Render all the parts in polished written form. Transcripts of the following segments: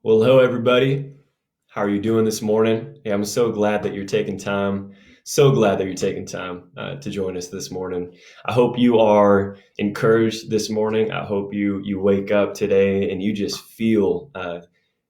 Well, hello, everybody. How are you doing this morning? Hey, I'm so glad that you're taking time. So glad that you're taking time to join us this morning. I hope you are encouraged this morning. I hope you wake up today and you just feel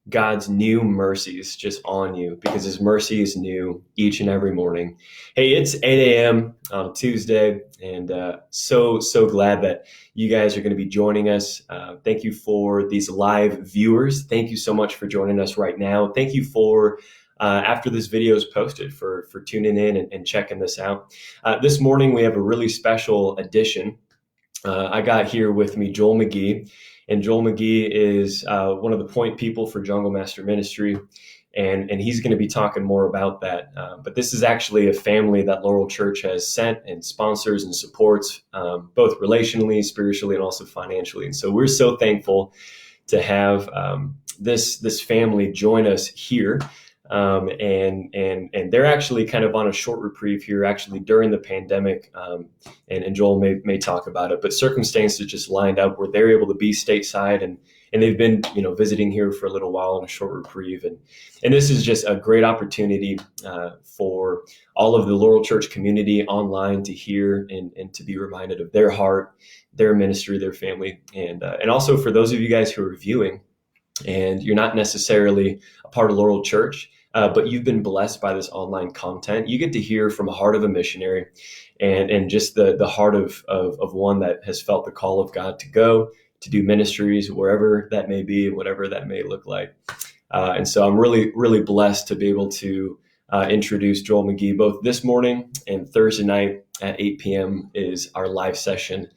God's new mercies just on you because His mercy is new each and every morning. Hey, it's 8 a.m. on Tuesday, and so glad that you guys are going to be joining us. Thank you for these live viewers. Thank you so much for joining us right now. Thank you for after this video is posted for tuning in and checking this out. This morning we have a really special edition. I got here with me Joel McGee, and Joel McGee is one of the point people for JungleMaster Ministry, and he's going to be talking more about that. But this is actually a family that Laurel Church has sent and sponsors and supports, both relationally, spiritually, and also financially. And so we're so thankful to have this family join us here. And they're actually kind of on a short reprieve here, actually during the pandemic. And Joel may talk about it, but circumstances just lined up where they're able to be stateside, and they've been visiting here for a little while on a short reprieve. And this is just a great opportunity for all of the Laurel Church community online to hear and to be reminded of their heart, their ministry, their family, and also for those of you guys who are viewing and you're not necessarily a part of Laurel Church, but you've been blessed by this online content. You get to hear from a heart of a missionary and just the heart of one that has felt the call of God to go to do ministries wherever that may be, whatever that may look like. And so I'm really, really blessed to be able to introduce Joel McGee both this morning and Thursday night at 8 p.m. is our live session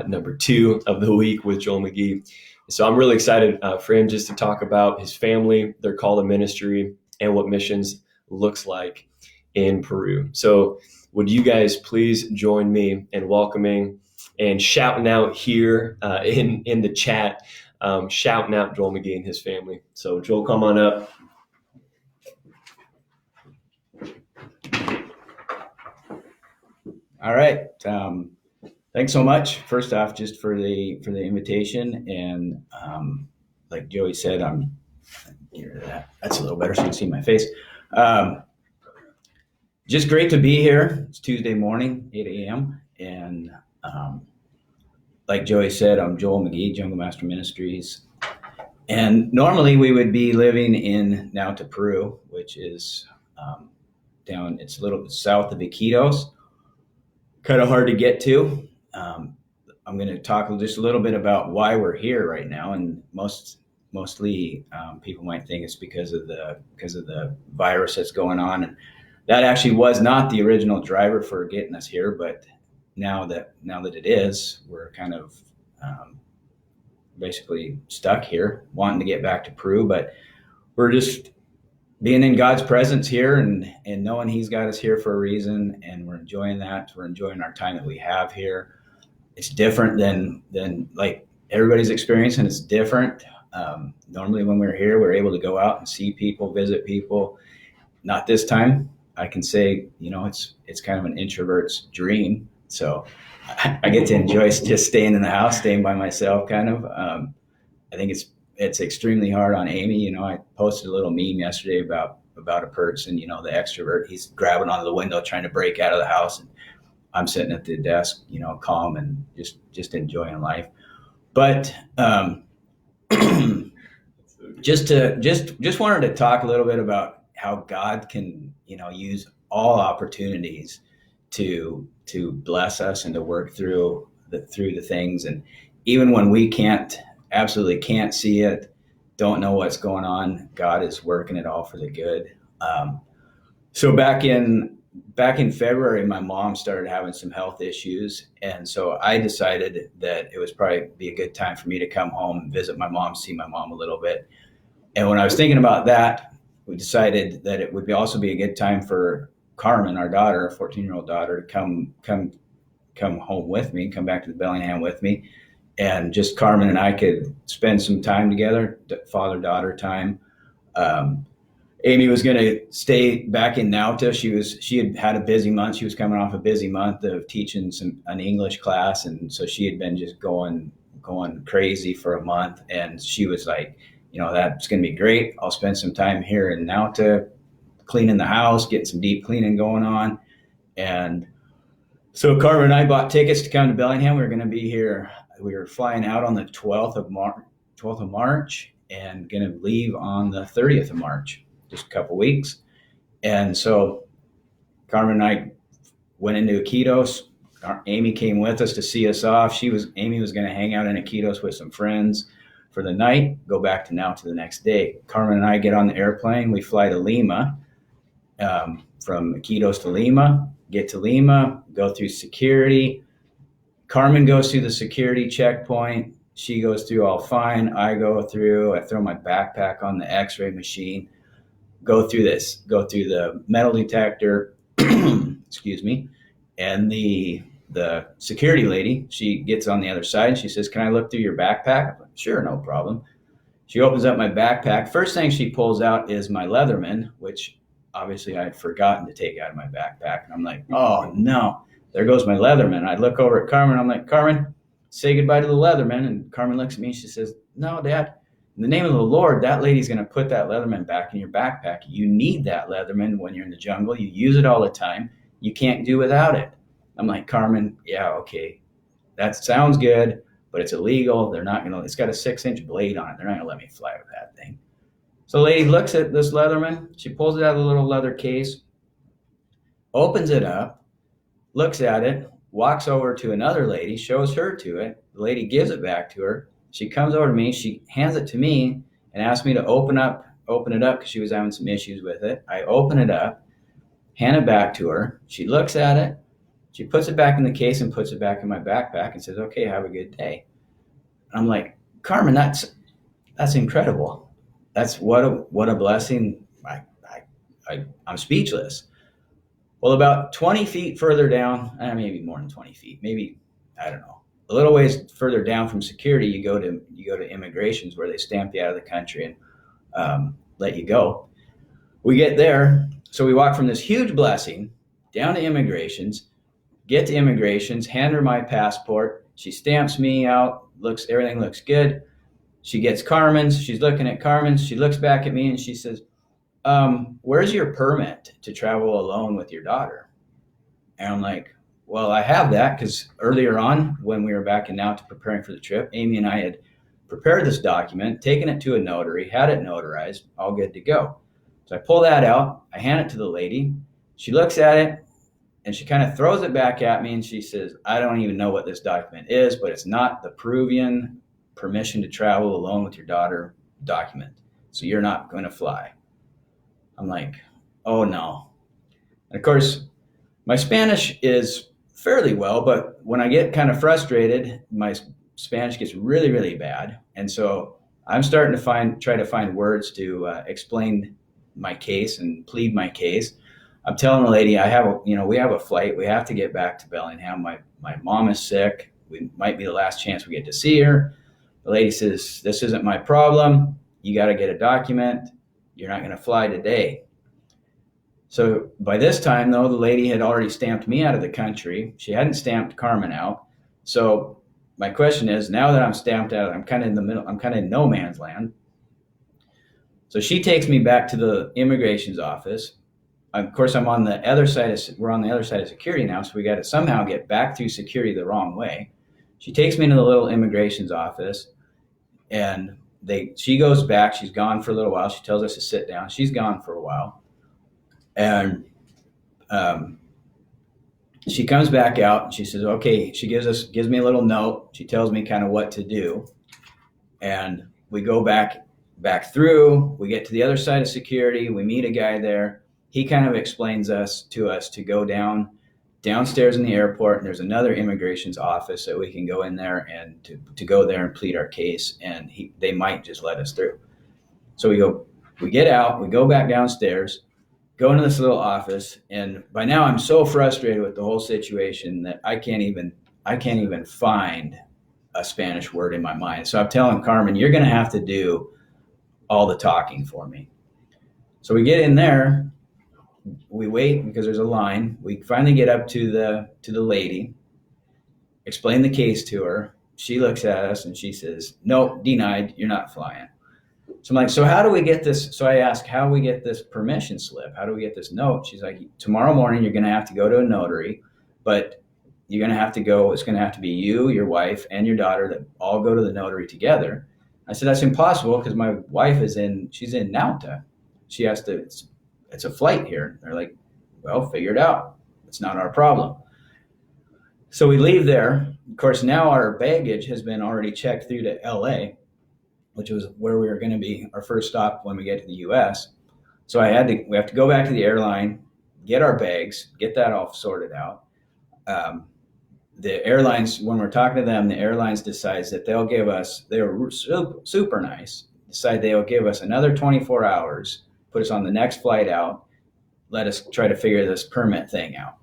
number 2 of the week with Joel McGee. So I'm really excited for him just to talk about his family, their call to ministry, and what missions looks like in Peru. So would you guys please join me in welcoming and shouting out here in the chat, shouting out Joel McGee and his family. So Joel, come on up. All right. Thanks so much. First off, just for the invitation, and like Joey said, that's a little better so you can see my face. Just great to be here. It's Tuesday morning, 8 a.m. And like Joey said, I'm Joel McGee, JungleMaster Ministries. And normally we would be living in Peru, which is down. It's a little bit south of Iquitos. Kind of hard to get to. I'm going to talk just a little bit about why we're here right now, and mostly people might think it's because of the virus that's going on, and that actually was not the original driver for getting us here. But now that it is, we're kind of basically stuck here, wanting to get back to Peru, but we're just being in God's presence here and knowing He's got us here for a reason, and we're enjoying that. We're enjoying our time that we have here. It's different than like everybody's experiencing. It's different. Normally when we're here, we're able to go out and see people, visit people. Not this time. I can say, it's kind of an introvert's dream. So I get to enjoy just staying in the house, staying by myself kind of. I think it's extremely hard on Amy. I posted a little meme yesterday about a person, the extrovert. He's grabbing onto the window, trying to break out of the house. And I'm sitting at the desk, calm and just enjoying life. But just wanted to talk a little bit about how God can, use all opportunities to bless us and to work through the things. And even when we absolutely can't see it, don't know what's going on, God is working it all for the good. So back in February, my mom started having some health issues. And so I decided that it was probably be a good time for me to come home and visit my mom, see my mom a little bit. And when I was thinking about that, we decided that it would also be a good time for Carmen, our daughter, a 14-year-old daughter, to come home with me, come back to the Bellingham with me. And just Carmen and I could spend some time together, father-daughter time. Amy was going to stay back in Nauta. She had a busy month. She was coming off a busy month of teaching an English class, and so she had been just going crazy for a month. And she was like, that's going to be great. I'll spend some time here and now to cleaning the house, getting some deep cleaning going on. And so Carmen and I bought tickets to come to Bellingham. We were going to be here. We were flying out on the 12th of March and going to leave on the 30th of March, just a couple weeks. And so Carmen and I went into Iquitos. Amy came with us to see us off. Amy was going to hang out in Iquitos with some friends for the night, go back to the next day. Carmen and I get on the airplane. We fly to Lima, from Iquitos to Lima, get to Lima, go through security. Carmen goes through the security checkpoint. She goes through all fine. I throw my backpack on the x-ray machine, go through the metal detector, excuse me. And the security lady, she gets on the other side and she says, "Can I look through your backpack?" I'm like, "Sure, no problem." She opens up my backpack. First thing she pulls out is my Leatherman, which obviously I had forgotten to take out of my backpack. And I'm like, oh no, there goes my Leatherman. I look over at Carmen. I'm like, "Carmen, say goodbye to the Leatherman." And Carmen looks at me and she says, "No, Dad, in the name of the Lord, that lady's going to put that Leatherman back in your backpack. You need that Leatherman when you're in the jungle. You use it all the time. You can't do without it." I'm like, "Carmen, yeah, okay, that sounds good, but it's illegal. They're not going to, it's got a 6-inch blade on it. They're not going to let me fly with that thing." So the lady looks at this Leatherman. She pulls it out of the little leather case, opens it up, looks at it, walks over to another lady, shows her to it. The lady gives it back to her. She comes over to me. She hands it to me and asks me to open it up because she was having some issues with it. I open it up, hand it back to her. She looks at it. She puts it back in the case and puts it back in my backpack and says, "Okay, have a good day." I'm like, "Carmen, that's incredible. That's what a blessing." I'm speechless. Well, about 20 feet further down, maybe more than 20 feet, maybe, I don't know, a little ways further down from security, you go to immigrations where they stamp you out of the country and let you go. We get there. So we walk from this huge blessing down to immigrations, get to immigrations, hand her my passport. She stamps me out, everything looks good. She gets Carmen's. She's looking at Carmen's. She looks back at me and she says, "Where's your permit to travel alone with your daughter?" And I'm like, "Well, I have that because earlier on when we were back in Nauta preparing for the trip, Amy and I had prepared this document, taken it to a notary, had it notarized, all good to go." So I pull that out. I hand it to the lady. She looks at it and she kind of throws it back at me and she says, "I don't even know what this document is, but it's not the Peruvian permission to travel alone with your daughter document. So you're not going to fly." I'm like, "Oh no." And of course, my Spanish is fairly well, but when I get kind of frustrated, my Spanish gets really, really bad. And so I'm starting to try to find words to explain my case and plead my case. I'm telling the lady, we have a flight. We have to get back to Bellingham. My mom is sick. We might be the last chance we get to see her. The lady says, "This isn't my problem. You got to get a document. You're not going to fly today." So by this time, though, the lady had already stamped me out of the country. She hadn't stamped Carmen out. So my question is, now that I'm stamped out, I'm kind of in the middle. I'm kind of in no man's land. So she takes me back to the immigration's office. Of course, we're on the other side of security now, so we got to somehow get back through security the wrong way. She takes me into the little immigration's office, and she goes back. She's gone for a little while. She tells us to sit down. She's gone for a while, and she comes back out and she says, "Okay." She gives me a little note. She tells me kind of what to do, and we go back through. We get to the other side of security. We meet a guy there. He kind of explains to us to go downstairs in the airport, and there's another immigration's office that we can go in there and to go there and plead our case, and they might just let us through. So we get out, we go back downstairs, go into this little office, and by now I'm so frustrated with the whole situation that I can't even find a Spanish word in my mind. So I'm telling Carmen, "You're going to have to do all the talking for me." So we get in there. We wait because there's a line. We finally get up to the lady, explain the case to her. She looks at us and she says, "No, denied. You're not flying." So I'm like, so how do we get this? So I asked, how do we get this permission slip? How do we get this note? She's like, tomorrow morning, you're going to have to go to a notary, but you're going to have to go. It's going to have to be you, your wife, and your daughter that all go to the notary together. I said, that's impossible because my wife she's in Nauta. She has to, it's a flight here. They're like, well, figure it out. It's not our problem. So we leave there. Of course, now our baggage has been already checked through to LA, which was where we were going to be our first stop when we get to the US. So we have to go back to the airline, get our bags, get that all sorted out. The airlines, when we're talking to them, the airlines decides that they'll give us, they were super nice, decide they'll give us another 24 hours, put us on the next flight out, let us try to figure this permit thing out.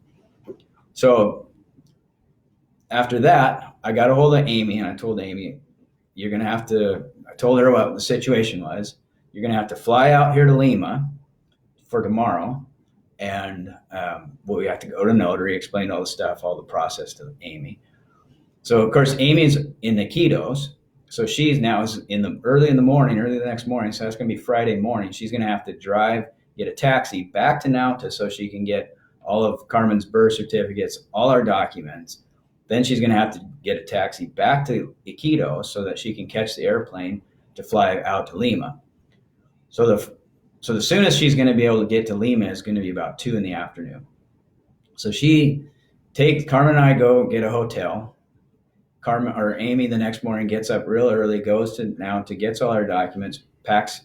So after that, I got a hold of Amy and I told Amy, I told her what the situation was. You're going to have to fly out here to Lima for tomorrow. And we have to go to notary, explain all the stuff, all the process to Amy. So of course, Amy's in the Iquitos. So she's now early the next morning. So that's going to be Friday morning. She's going to have to drive, get a taxi back to Nauta so she can get all of Carmen's birth certificates, all our documents. Then she's going to have to get a taxi back to Iquitos so that she can catch the airplane to fly out to Lima. So the soonest she's going to be able to get to Lima is going to be about 2 p.m. So Carmen and I go get a hotel. Amy the next morning gets up real early, goes to Nauta, gets all our documents, packs,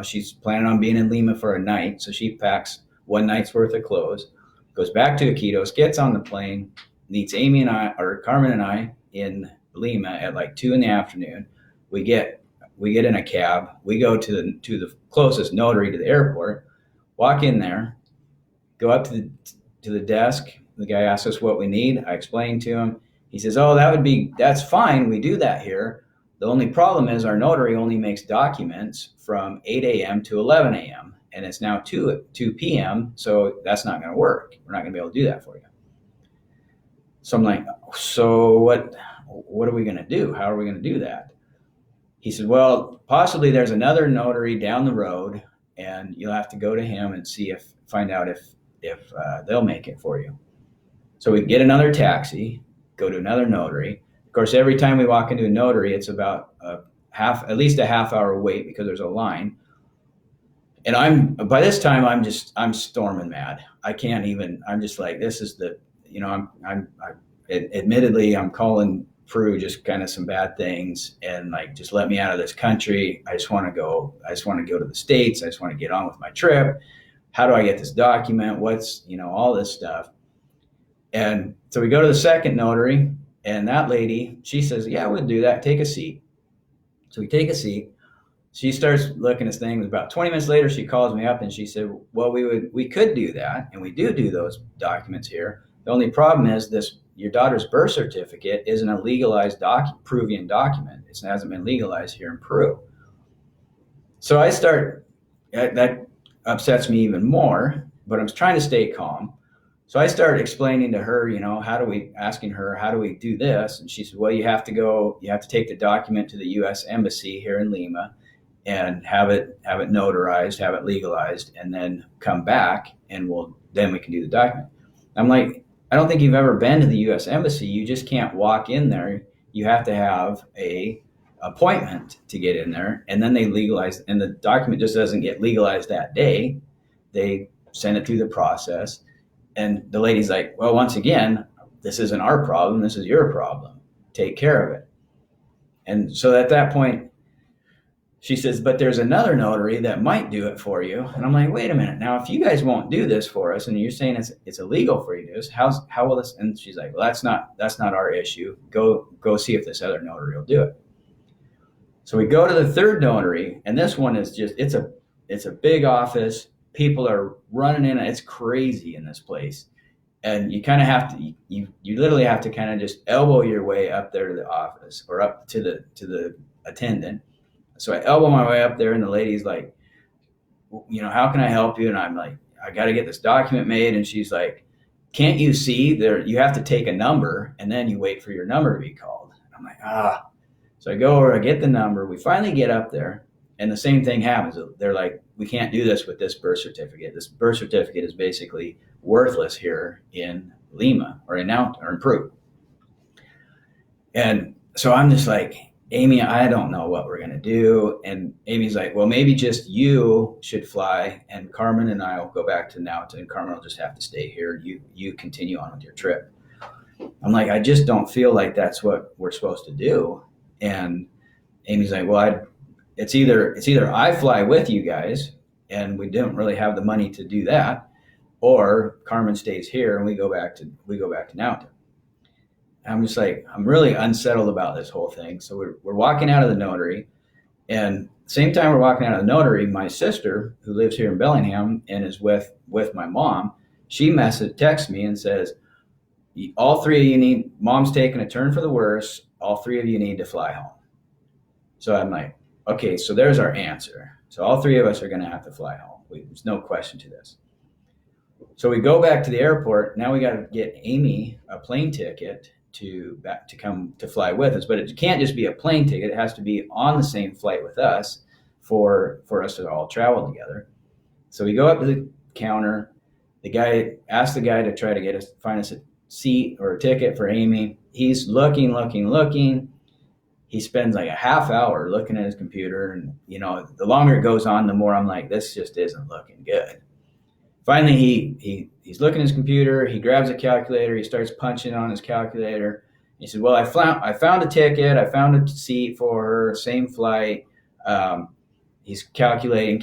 she's planning on being in Lima for a night. So she packs one night's worth of clothes, goes back to Iquitos, gets on the plane, meets Carmen and I in Lima at like 2 p.m. We get in a cab. We go to the closest notary to the airport, walk in there, go up to the desk. The guy asks us what we need. I explain to him. He says, "Oh, that's fine. We do that here. The only problem is our notary only makes documents from 8 a.m. to 11 a.m. and it's now 2 p.m. So that's not going to work. We're not going to be able to do that for you." So I'm like, so what are we going to do? How are we going to do that? He said, well, possibly there's another notary down the road and you'll have to go to him and find out if they'll make it for you. So we get another taxi, go to another notary. Of course, every time we walk into a notary, it's about at least a half hour wait because there's a line. And by this time, I'm storming mad. I'm just like, this is admittedly, I'm calling Peru just kind of some bad things and like, just let me out of this country. I just want to go to the States. I just want to get on with my trip. How do I get this document? What's, all this stuff. And so we go to the second notary and that lady, she says, yeah, we'll do that. Take a seat. So we take a seat. She starts looking at things. About 20 minutes later, she calls me up and she said, well, we could do that. And we do those documents here. The only problem is your daughter's birth certificate isn't a legalized Peruvian document. It hasn't been legalized here in Peru. So that upsets me even more, but I'm trying to stay calm. So I started explaining to her, asking her, how do we do this? And she said, well, you have to take the document to the U.S. Embassy here in Lima and have it notarized, have it legalized, and then come back and then we can do the document. I'm like, I don't think you've ever been to the U.S. Embassy. You just can't walk in there. You have to have a appointment to get in there, and then they legalize, and the document just doesn't get legalized that day. They send it through the process, and the lady's like, well, once again, this isn't our problem. This is your problem. Take care of it. And so at that point, she says, but there's another notary that might do it for you. And I'm like, wait a minute. Now, if you guys won't do this for us and you're saying it's illegal for you to do this, how will this? And she's like, well, that's not our issue. Go see if this other notary will do it. So we go to the third notary, and this one is it's a big office. People are running in. It's crazy in this place. And you kind of have to, you literally have to kind of just elbow your way up there to the office or up to the attendant. So I elbow my way up there, and the lady's like, how can I help you? And I'm like, I got to get this document made. And she's like, can't you see there? You have to take a number and then you wait for your number to be called. And I'm like, So I go over, I get the number. We finally get up there, And the same thing happens. They're like, we can't do this with this birth certificate. This birth certificate is basically worthless here in Lima or in Peru. And so I'm just like, Amy, I don't know what we're going to do. And Amy's like, well, maybe just you should fly, and Carmen and I will go back to Nauta, and Carmen will just have to stay here. You continue on with your trip. I'm like, I just don't feel like that's what we're supposed to do. And Amy's like, well, it's either I fly with you guys, and we don't really have the money to do that, or Carmen stays here and we go back to Nauta. I'm just like, I'm really unsettled about this whole thing. So we're walking out of the notary, and same time we're walking out of the notary, my sister, who lives here in Bellingham and is with my mom, she texts me and says, all three of you need, mom's taking a turn for the worse. All three of you need to fly home. So I'm like, okay, so there's our answer. So all three of us are going to have to fly home. There's no question to this. So we go back to the airport. Now we got to get Amy a plane ticket to come to fly with us, but it can't just be a plane ticket. It has to be on the same flight with us for us to all travel together. So we go up to the counter. The guy asked the guy to try to find us a seat or a ticket for Amy. He's looking. He spends like a half hour looking at his computer, and the longer it goes on, the more I'm like, this just isn't looking good. Finally, he's looking at his computer. He grabs a calculator. He starts punching on his calculator. He said, well, I found a ticket. I found a seat for her, same flight. He's calculating.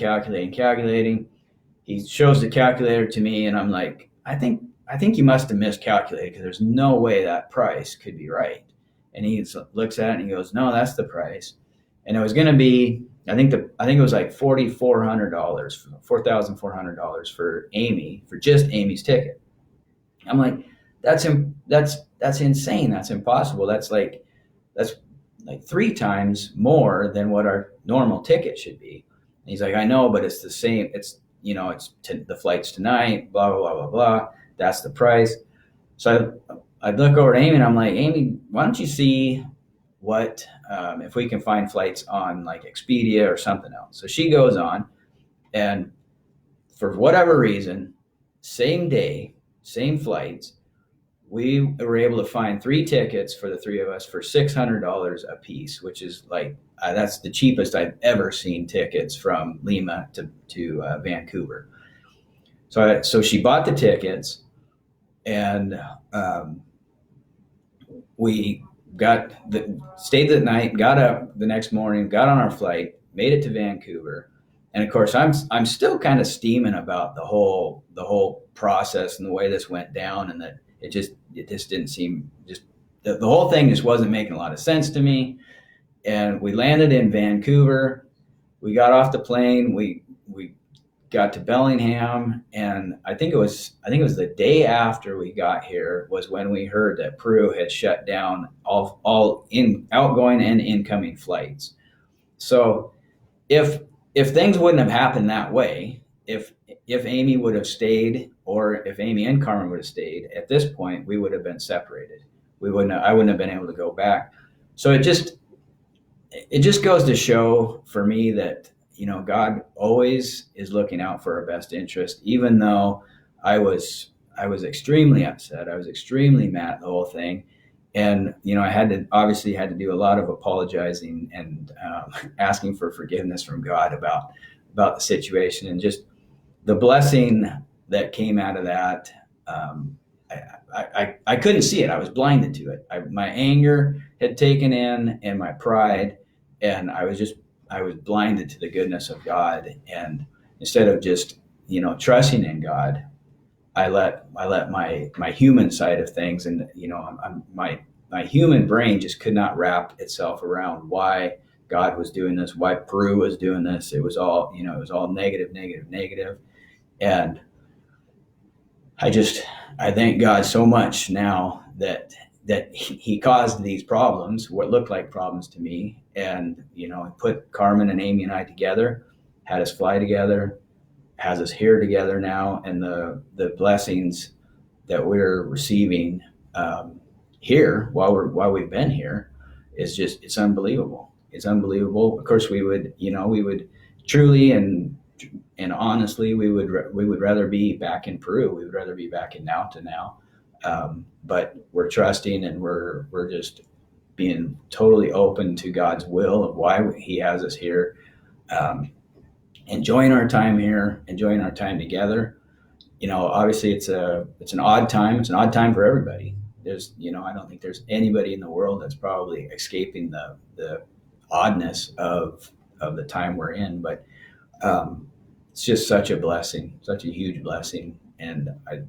He shows the calculator to me, and I'm like, I think you must have miscalculated, because there's no way that price could be right. And he looks at it and he goes, no, that's the price. And it was going to be, I think it was like $4,400 for Amy, for just Amy's ticket. I'm like, that's insane. That's impossible. That's like 3 times more than what our normal ticket should be. And he's like, I know, but it's the same. It's, the flight's tonight, blah, blah, blah, blah, blah. That's the price. So I look over at Amy and I'm like, Amy, why don't you see what, if we can find flights on like Expedia or something else. So she goes on, and for whatever reason, same day, same flights, we were able to find 3 tickets for the 3 of us for $600 a piece, which is like, that's the cheapest I've ever seen tickets from Lima to Vancouver. So she bought the tickets, and we stayed the night, got up the next morning, got on our flight, made it to Vancouver. And of course, I'm still kind of steaming about the whole process and the way this went down, and that it just didn't seem, the whole thing just wasn't making a lot of sense to me. And we landed in Vancouver. We got off the plane. We got to Bellingham, and I think it was the day after we got here was when we heard that Peru had shut down all outgoing and incoming flights. So if things wouldn't have happened that way, if Amy would have stayed, or if Amy and Carmen would have stayed, at this point we would have been separated. I wouldn't have been able to go back. So it just goes to show for me that God always is looking out for our best interest, even though I was extremely upset. I was extremely mad at the whole thing. And, I had to do a lot of apologizing and asking for forgiveness from God about the situation, and just the blessing that came out of that. I couldn't see it. I was blinded to it. My anger had taken in, and my pride, and I was blinded to the goodness of God. And instead of just, trusting in God, I let my human side of things, and, my human brain just could not wrap itself around why God was doing this, why Peru was doing this. It was all, negative. And I thank God so much now that he caused these problems, what looked like problems to me, and put Carmen and Amy and I together, had us fly together, has us here together now, and the blessings that we're receiving here while we've been here is it's unbelievable. It's unbelievable. Of course, we would truly and honestly, we would rather be back in Peru. We would rather be back in now. But we're trusting, and we're just being totally open to God's will of why He has us here, enjoying our time here, enjoying our time together. Obviously it's an odd time. It's an odd time for everybody. I don't think there's anybody in the world that's probably escaping the oddness of the time we're in. But it's just such a blessing, such a huge blessing. And I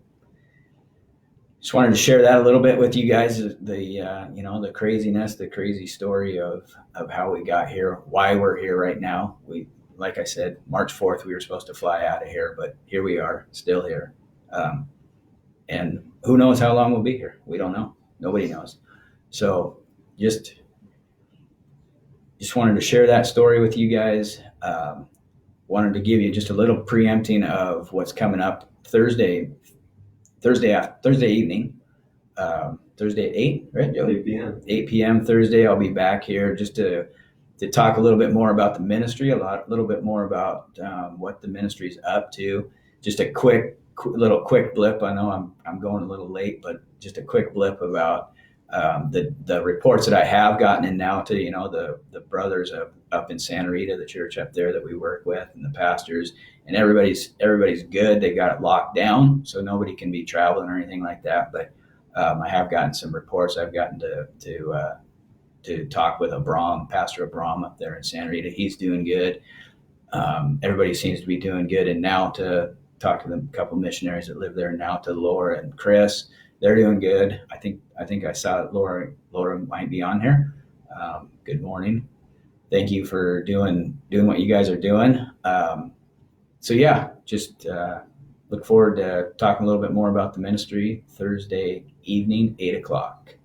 just wanted to share that a little bit with you guys, the craziness, the crazy story of how we got here, why we're here right now. Like I said, March 4th, we were supposed to fly out of here, but here we are, still here. And who knows how long we'll be here? We don't know. Nobody knows. So just wanted to share that story with you guys. Wanted to give you just a little preempting of what's coming up Thursday evening, Thursday at 8, right, Joe? 8 p.m. 8 p.m. Thursday. I'll be back here just to talk a little bit more about the ministry, a little bit more about what the ministry is up to. Just a quick blip. I know I'm going a little late, but just a quick blip about the reports that I have gotten in now to the brothers up in Santa Rita, the church up there that we work with, and the pastors, and everybody's good. They got it locked down, so nobody can be traveling or anything like that. But I have gotten some reports. I've gotten to talk with Pastor Abram up there in Santa Rita. He's doing good. Everybody seems to be doing good. And now to talk to a couple missionaries that live there now, to Laura and Chris, they're doing good. I think I saw that Laura might be on here. Good morning. Thank you for doing what you guys are doing. So yeah, just look forward to talking a little bit more about the ministry Thursday evening, 8 o'clock.